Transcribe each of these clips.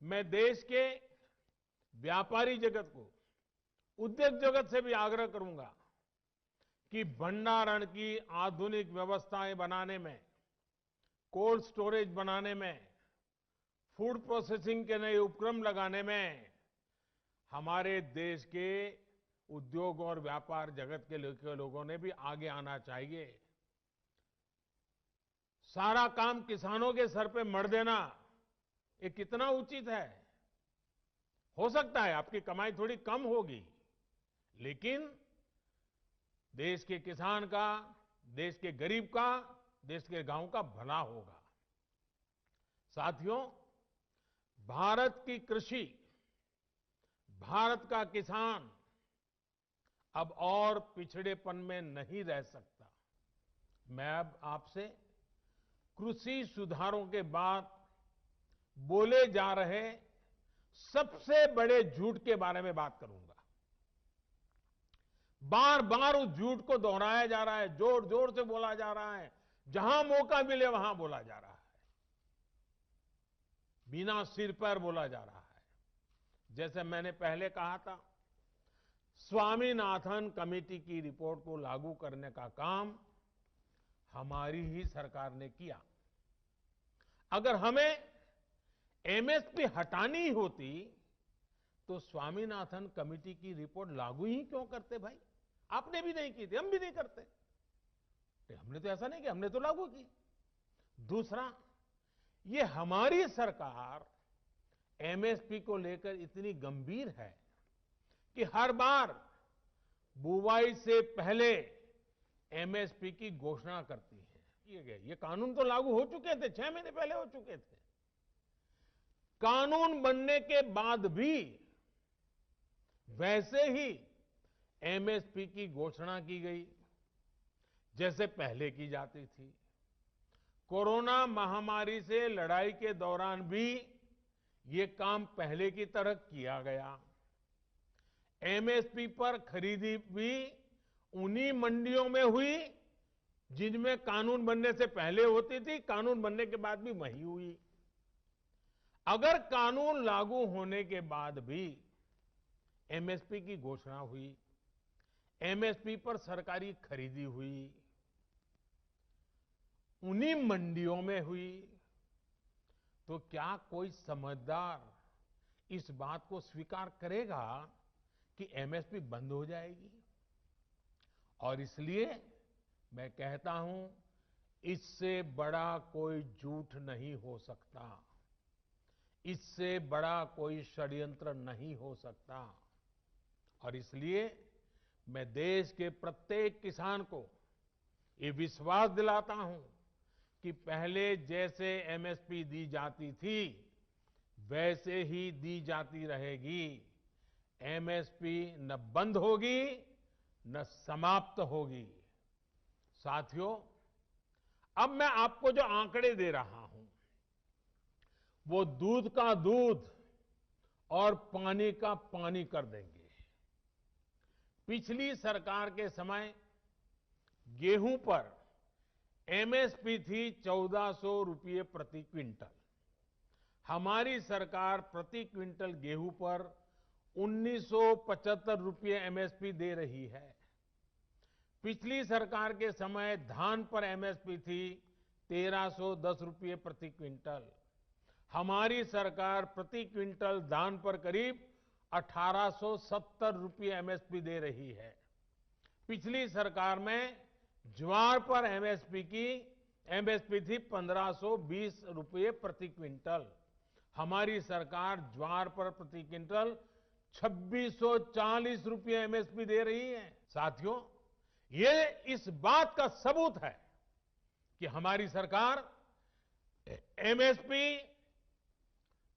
मैं देश के व्यापारी जगत को, उद्योग जगत से भी आग्रह करूंगा कि भंडारण की आधुनिक व्यवस्थाएं बनाने में, कोल्ड स्टोरेज बनाने में, फूड प्रोसेसिंग के नए उपक्रम लगाने में हमारे देश के उद्योग और व्यापार जगत के लोगों ने भी आगे आना चाहिए। सारा काम किसानों के सर पे मढ़ देना, ये कितना उचित है? हो सकता है आपकी कमाई थोड़ी कम होगी, लेकिन देश के किसान का, देश के गरीब का, देश के गांव का भला होगा। साथियों, भारत की कृषि, भारत का किसान अब और पिछड़ेपन में नहीं रह सकता। मैं अब आपसे कृषि सुधारों के बाद बोले जा रहे सबसे बड़े झूठ के बारे में बात करूंगा। बार बार उस झूठ को दोहराया जा रहा है, जोर जोर से बोला जा रहा है, जहां मौका मिले वहां बोला जा रहा है, बिना सिर पर बोला जा रहा है। जैसे मैंने पहले कहा था, स्वामीनाथन कमेटी की रिपोर्ट को लागू करने का काम हमारी ही सरकार ने किया। अगर हमें एमएसपी हटानी होती तो स्वामीनाथन कमेटी की रिपोर्ट लागू ही क्यों करते भाई? आपने भी नहीं की थी, हम भी नहीं करते। हमने तो ऐसा नहीं किया, हमने तो लागू की। दूसरा, ये हमारी सरकार एमएसपी को लेकर इतनी गंभीर है कि हर बार बुवाई से पहले एमएसपी की घोषणा करती है। ये कानून तो लागू हो चुके थे, 6 महीने पहले हो चुके थे। कानून बनने के बाद भी वैसे ही एमएसपी की घोषणा की गई जैसे पहले की जाती थी। कोरोना महामारी से लड़ाई के दौरान भी ये काम पहले की तरह किया गया। एमएसपी पर खरीदी भी उन्हीं मंडियों में हुई जिनमें कानून बनने से पहले होती थी, कानून बनने के बाद भी वही हुई। अगर कानून लागू होने के बाद भी एमएसपी की घोषणा हुई, एमएसपी पर सरकारी खरीदी हुई, उन्हीं मंडियों में हुई, तो क्या कोई समझदार इस बात को स्वीकार करेगा कि एमएसपी बंद हो जाएगी? और इसलिए मैं कहता हूं, इससे बड़ा कोई झूठ नहीं हो सकता, इससे बड़ा कोई षड्यंत्र नहीं हो सकता। और इसलिए मैं देश के प्रत्येक किसान को ये विश्वास दिलाता हूं कि पहले जैसे एमएसपी दी जाती थी वैसे ही दी जाती रहेगी। एमएसपी न बंद होगी न समाप्त होगी। साथियों, अब मैं आपको जो आंकड़े दे रहा हूं वो दूध का दूध और पानी का पानी कर देंगे। पिछली सरकार के समय गेहूं पर एमएसपी थी 1400 रुपये प्रति क्विंटल। हमारी सरकार प्रति क्विंटल गेहूं पर 1975 रुपये एमएसपी दे रही है। पिछली सरकार के समय धान पर एमएसपी थी 1310 रुपये प्रति क्विंटल। हमारी सरकार प्रति क्विंटल धान पर करीब 1870 रुपये एमएसपी दे रही है। पिछली सरकार में ज्वार पर एमएसपी थी 1520 रुपये प्रति क्विंटल। हमारी सरकार ज्वार पर प्रति क्विंटल 2640 रुपये एमएसपी दे रही है। साथियों, ये इस बात का सबूत है कि हमारी सरकार एमएसपी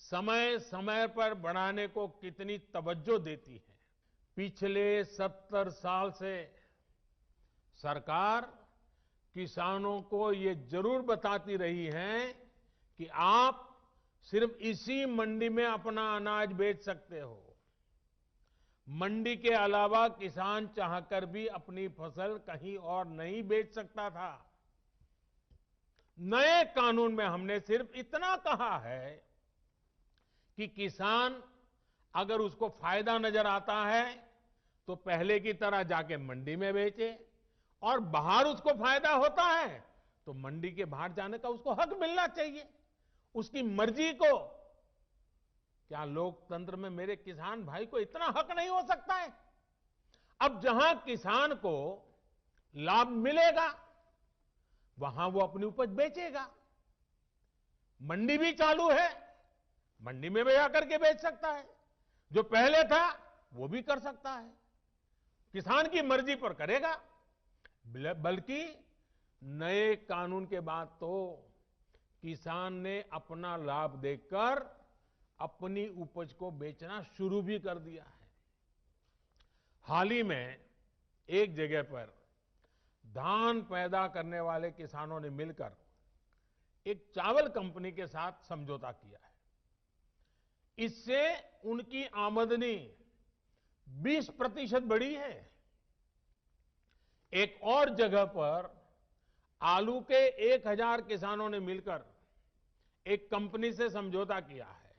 समय समय पर बढ़ाने को कितनी तवज्जो देती है। पिछले 70 साल से सरकार किसानों को ये जरूर बताती रही है कि आप सिर्फ इसी मंडी में अपना अनाज बेच सकते हो। मंडी के अलावा किसान चाहकर भी अपनी फसल कहीं और नहीं बेच सकता था। नए कानून में हमने सिर्फ इतना कहा है कि किसान अगर उसको फायदा नजर आता है तो पहले की तरह जाके मंडी में बेचे, और बाहर उसको फायदा होता है तो मंडी के बाहर जाने का उसको हक मिलना चाहिए, उसकी मर्जी को। क्या लोकतंत्र में मेरे किसान भाई को इतना हक नहीं हो सकता है? अब जहां किसान को लाभ मिलेगा वहां वो अपनी उपज बेचेगा। मंडी भी चालू है, मंडी में भी जाकर के बेच सकता है, जो पहले था वो भी कर सकता है, किसान की मर्जी पर करेगा। बल्कि नए कानून के बाद तो किसान ने अपना लाभ देखकर अपनी उपज को बेचना शुरू भी कर दिया है। हाल ही में एक जगह पर धान पैदा करने वाले किसानों ने मिलकर एक चावल कंपनी के साथ समझौता किया है। इससे उनकी आमदनी 20% बढ़ी है। एक और जगह पर आलू के 1000 किसानों ने मिलकर एक कंपनी से समझौता किया है।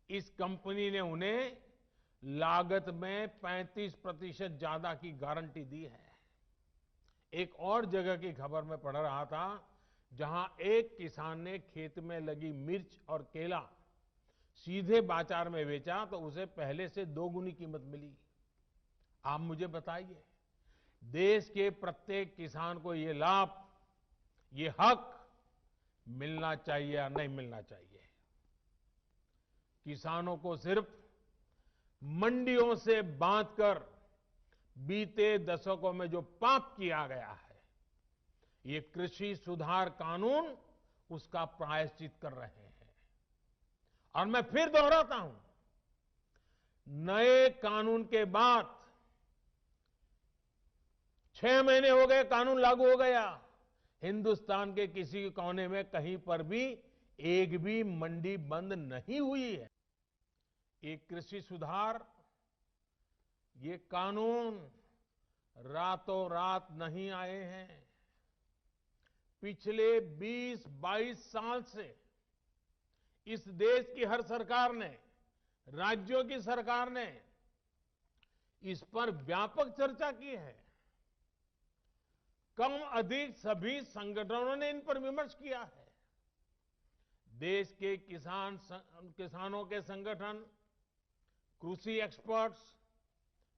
इस कंपनी ने उन्हें लागत में 35% ज्यादा की गारंटी दी है। एक और जगह की खबर में पढ़ रहा था, जहां एक किसान ने खेत में लगी मिर्च और केला सीधे बाजार में बेचा तो उसे पहले से 2 गुनी कीमत मिली। आप मुझे बताइए, देश के प्रत्येक किसान को ये लाभ, ये हक मिलना चाहिए या नहीं मिलना चाहिए? किसानों को सिर्फ मंडियों से बांधकर बीते दशकों में जो पाप किया गया है, ये कृषि सुधार कानून उसका प्रायश्चित कर रहे हैं। और मैं फिर दोहराता हूं, नए कानून के बाद 6 महीने हो गए, कानून लागू हो गया, हिंदुस्तान के किसी कोने में कहीं पर भी एक भी मंडी बंद नहीं हुई है। ये कृषि सुधार, ये कानून रातों रात नहीं आए हैं। पिछले 20-22 साल से इस देश की हर सरकार ने, राज्यों की सरकार ने इस पर व्यापक चर्चा की है। कम अधिक सभी संगठनों ने इन पर विमर्श किया है। देश के किसानों के संगठन, कृषि एक्सपर्ट्स,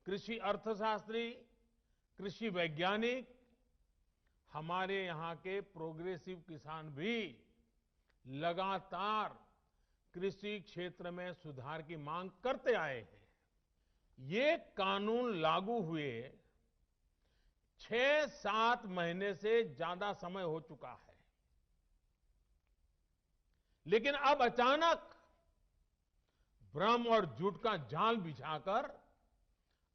कृषि अर्थशास्त्री, कृषि वैज्ञानिक, हमारे यहां के प्रोग्रेसिव किसान भी लगातार कृषि क्षेत्र में सुधार की मांग करते आए हैं। ये कानून लागू हुए 6-7 महीने से ज्यादा समय हो चुका है, लेकिन अब अचानक भ्रम और झूठ का जाल बिछाकर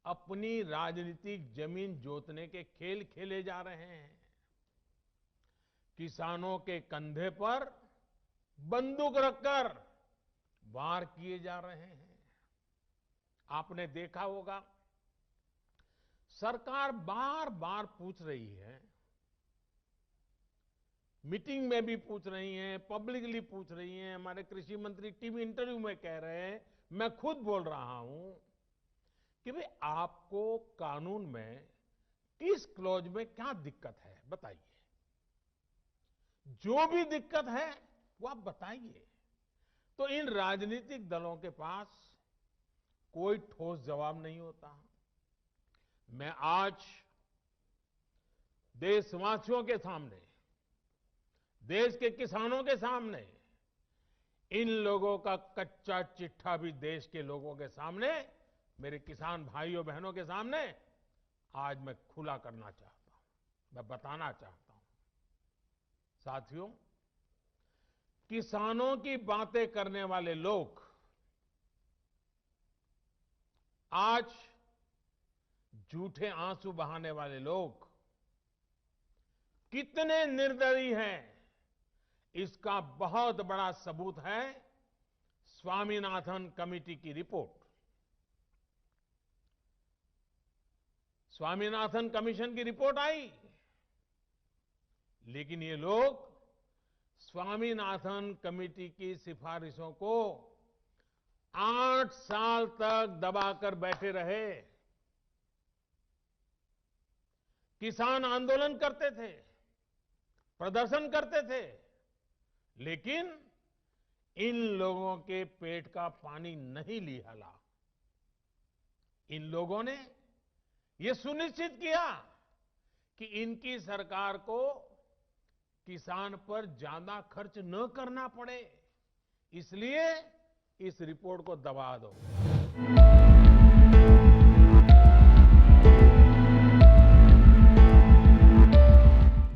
अपनी राजनीतिक जमीन जोतने के खेल खेले जा रहे हैं। किसानों के कंधे पर बंदूक रखकर वार किए जा रहे हैं। आपने देखा होगा, सरकार बार बार पूछ रही है, मीटिंग में भी पूछ रही है, पब्लिकली पूछ रही है, हमारे कृषि मंत्री टीवी इंटरव्यू में कह रहे हैं, मैं खुद बोल रहा हूं कि भाई आपको कानून में किस क्लॉज में क्या दिक्कत है बताइए। जो भी दिक्कत है वो आप बताइए। तो इन राजनीतिक दलों के पास कोई ठोस जवाब नहीं होता। मैं आज देशवासियों के सामने, देश के किसानों के सामने, इन लोगों का कच्चा चिट्ठा भी देश के लोगों के सामने, मेरे किसान भाइयों बहनों के सामने आज मैं खुला करना चाहता हूं, मैं बताना चाहता हूं। साथियों, किसानों की बातें करने वाले लोग आज, झूठे आंसू बहाने वाले लोग कितने निर्दयी हैं, इसका बहुत बड़ा सबूत है स्वामीनाथन कमेटी की रिपोर्ट। स्वामीनाथन कमीशन की रिपोर्ट आई, लेकिन ये लोग स्वामीनाथन कमेटी की सिफारिशों को 8 साल तक दबाकर बैठे रहे। किसान आंदोलन करते थे, प्रदर्शन करते थे, लेकिन इन लोगों के पेट का पानी नहीं लियाला। इन लोगों ने ये सुनिश्चित किया कि इनकी सरकार को किसान पर ज्यादा खर्च न करना पड़े, इसलिए इस रिपोर्ट को दबा दो।